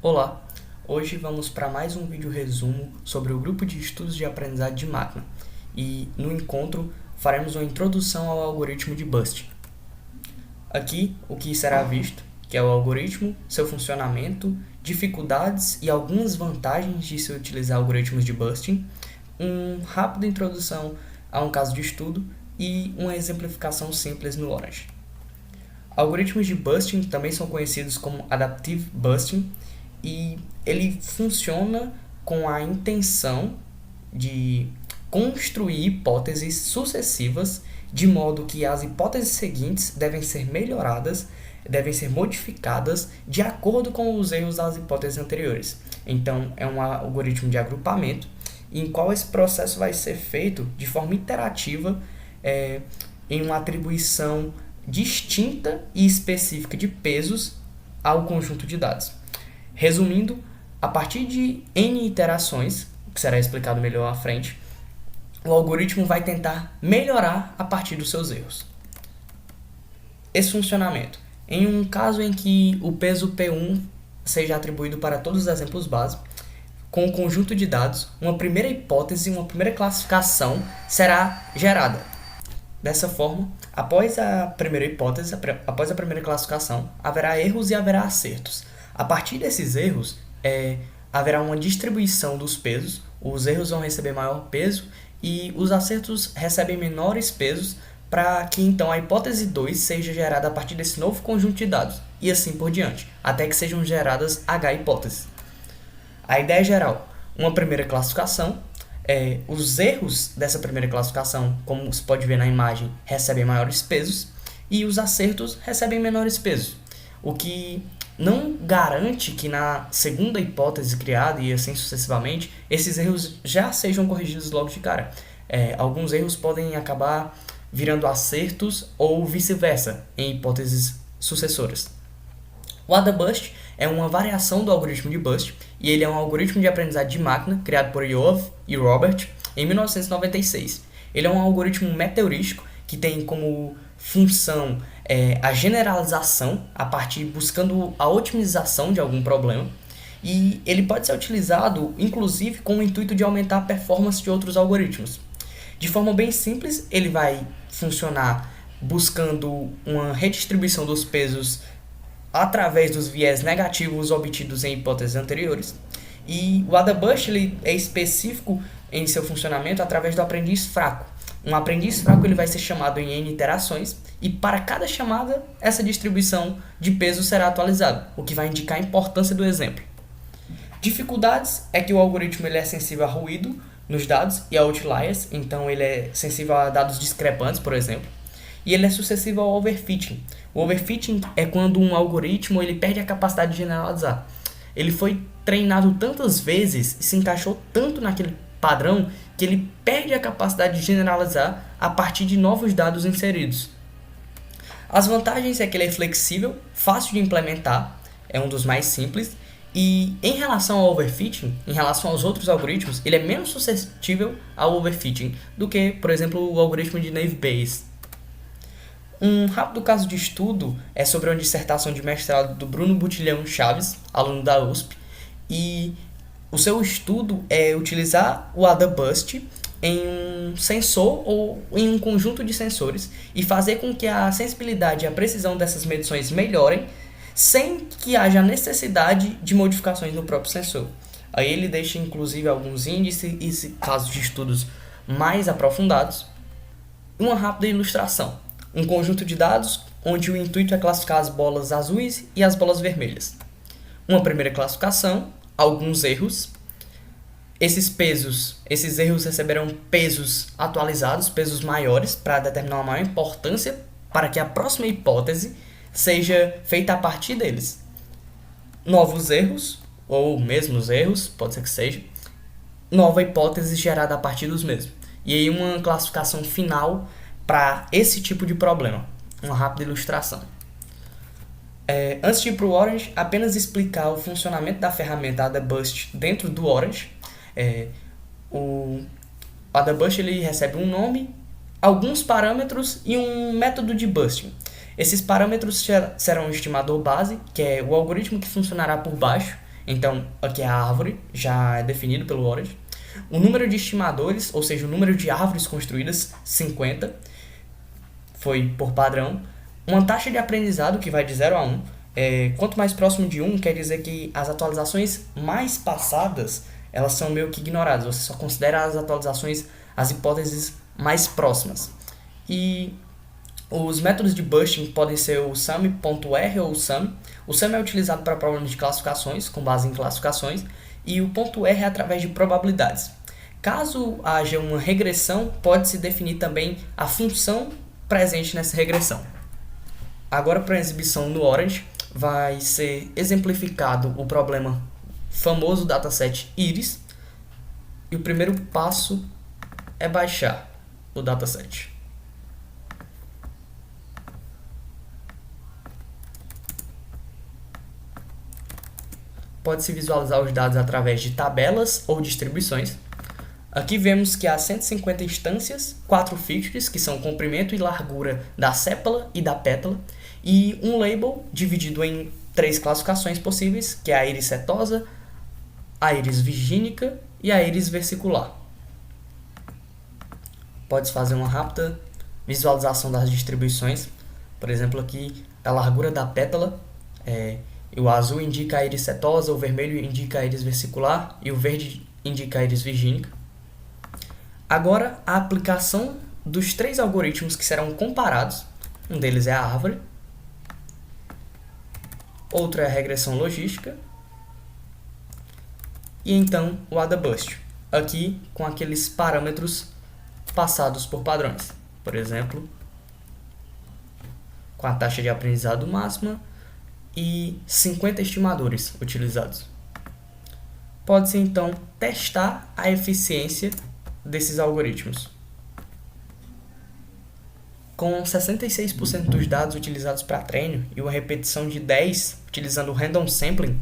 Olá, hoje vamos para mais um vídeo resumo sobre o grupo de estudos de aprendizagem de máquina e no encontro faremos uma introdução ao algoritmo de BUST. Aqui o que será visto, que é o algoritmo, seu funcionamento, dificuldades e algumas vantagens de se utilizar algoritmos de busting, uma rápida introdução a um caso de estudo e uma exemplificação simples no Orange. Algoritmos de busting também são conhecidos como adaptive busting e ele funciona com a intenção de construir hipóteses sucessivas de modo que as hipóteses seguintes devem ser melhoradas, devem ser modificadas de acordo com os erros das hipóteses anteriores. Então, é um algoritmo de agrupamento em qual esse processo vai ser feito de forma iterativa em uma atribuição distinta e específica de pesos ao conjunto de dados. Resumindo, a partir de N iterações, que será explicado melhor à frente, o algoritmo vai tentar melhorar a partir dos seus erros. Esse funcionamento. Em um caso em que o peso P1 seja atribuído para todos os exemplos base, com o conjunto de dados, uma primeira hipótese, uma primeira classificação será gerada. Dessa forma, após a primeira hipótese, após a primeira classificação, haverá erros e haverá acertos. A partir desses erros, haverá uma distribuição dos pesos, os erros vão receber maior peso e os acertos recebem menores pesos para que então a hipótese 2 seja gerada a partir desse novo conjunto de dados e assim por diante, até que sejam geradas H hipóteses. A ideia geral, uma primeira classificação, os erros dessa primeira classificação, como se pode ver na imagem, recebem maiores pesos e os acertos recebem menores pesos, o que não garante que na segunda hipótese criada e assim sucessivamente, esses erros já sejam corrigidos logo de cara. Alguns erros podem acabar virando acertos ou vice-versa em hipóteses sucessoras. O AdaBust é uma variação do algoritmo de BUST e ele é um algoritmo de aprendizagem de máquina criado por Yoav e Robert em 1996. Ele é um algoritmo meteorístico que tem como função a generalização a partir buscando a otimização de algum problema e ele pode ser utilizado inclusive com o intuito de aumentar a performance de outros algoritmos. De forma bem simples, ele vai funcionar buscando uma redistribuição dos pesos através dos viés negativos obtidos em hipóteses anteriores. E o AdaBust ele é específico em seu funcionamento através do aprendiz fraco. Um aprendiz fraco ele vai ser chamado em N iterações e para cada chamada essa distribuição de peso será atualizada, o que vai indicar a importância do exemplo. Dificuldades é que o algoritmo ele é sensível a ruído nos dados e a outliers, então ele é sensível a dados discrepantes, por exemplo, e ele é suscetível ao overfitting. O overfitting é quando um algoritmo ele perde a capacidade de generalizar. Ele foi treinado tantas vezes e se encaixou tanto naquele padrão que ele perde a capacidade de generalizar a partir de novos dados inseridos. As vantagens é que ele é flexível, fácil de implementar, é um dos mais simples, e em relação ao overfitting, em relação aos outros algoritmos, ele é menos suscetível ao overfitting do que, por exemplo, o algoritmo de Naive Bayes. Um rápido caso de estudo é sobre uma dissertação de mestrado do Bruno Butilhão Chaves, aluno da USP, e o seu estudo é utilizar o AdaBust em um sensor ou em um conjunto de sensores e fazer com que a sensibilidade e a precisão dessas medições melhorem sem que haja necessidade de modificações no próprio sensor. Aí ele deixa inclusive alguns índices e casos de estudos mais aprofundados. Uma rápida ilustração. Um conjunto de dados onde o intuito é classificar as bolas azuis e as bolas vermelhas. Uma primeira classificação, alguns erros. Esses erros receberão pesos atualizados, pesos maiores, para determinar uma maior importância para que a próxima hipótese seja feita a partir deles. Novos erros, ou mesmos erros, pode ser que seja, nova hipótese gerada a partir dos mesmos. E aí uma classificação final para esse tipo de problema. Uma rápida ilustração. Antes de ir para o Orange, apenas explicar o funcionamento da ferramenta AdaBust dentro do Orange. O AdaBust ele recebe um nome, alguns parâmetros e um método de busting. Esses parâmetros serão o estimador base, que é o algoritmo que funcionará por baixo Então, aqui a árvore já é definido pelo Orange. O número de estimadores, ou seja, o número de árvores construídas, 50, foi por padrão. Uma taxa de aprendizado que vai de 0 a 1. Quanto mais próximo de 1, quer dizer que as atualizações mais passadas, elas são meio que ignoradas. Você só considera as atualizações, as hipóteses mais próximas. E os métodos de busting podem ser o sum.r ou o sum. O sum é utilizado para problemas de classificações, com base em classificações, e o ponto .r é através de probabilidades. Caso haja uma regressão, pode-se definir também a função presente nessa regressão. Agora, para a exibição no Orange, vai ser exemplificado o problema famoso dataset Iris, e o primeiro passo é baixar o dataset. Pode-se visualizar os dados através de tabelas ou distribuições. Aqui vemos que há 150 instâncias, 4 features, que são o comprimento e largura da sépala e da pétala, e um label dividido em 3 classificações possíveis, que é a íris setosa, a íris virgínica e a íris versicular. Pode-se fazer uma rápida visualização das distribuições. Por exemplo, aqui a largura da pétala, o azul indica a íris setosa, o vermelho indica a íris versicular e o verde indica a íris virgínica. Agora, a aplicação dos 3 algoritmos que serão comparados. Um deles é a árvore, outro é a regressão logística e então o AdaBust, aqui com aqueles parâmetros passados por padrões. Por exemplo, com a taxa de aprendizado máxima e 50 estimadores utilizados. Pode-se então testar a eficiência desses algoritmos. Com 66% dos dados utilizados para treino e uma repetição de 10 utilizando o random sampling,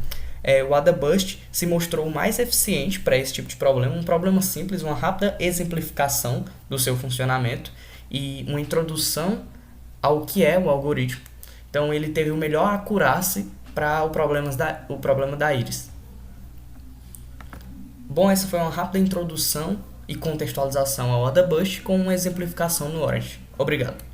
o AdaBust se mostrou mais eficiente para esse tipo de problema, um problema simples, uma rápida exemplificação do seu funcionamento e uma introdução ao que é o algoritmo. Então ele teve o melhor acurácia para o problema da íris. Bom, essa foi uma rápida introdução e contextualização ao AdaBust com uma exemplificação no Orange. Obrigado.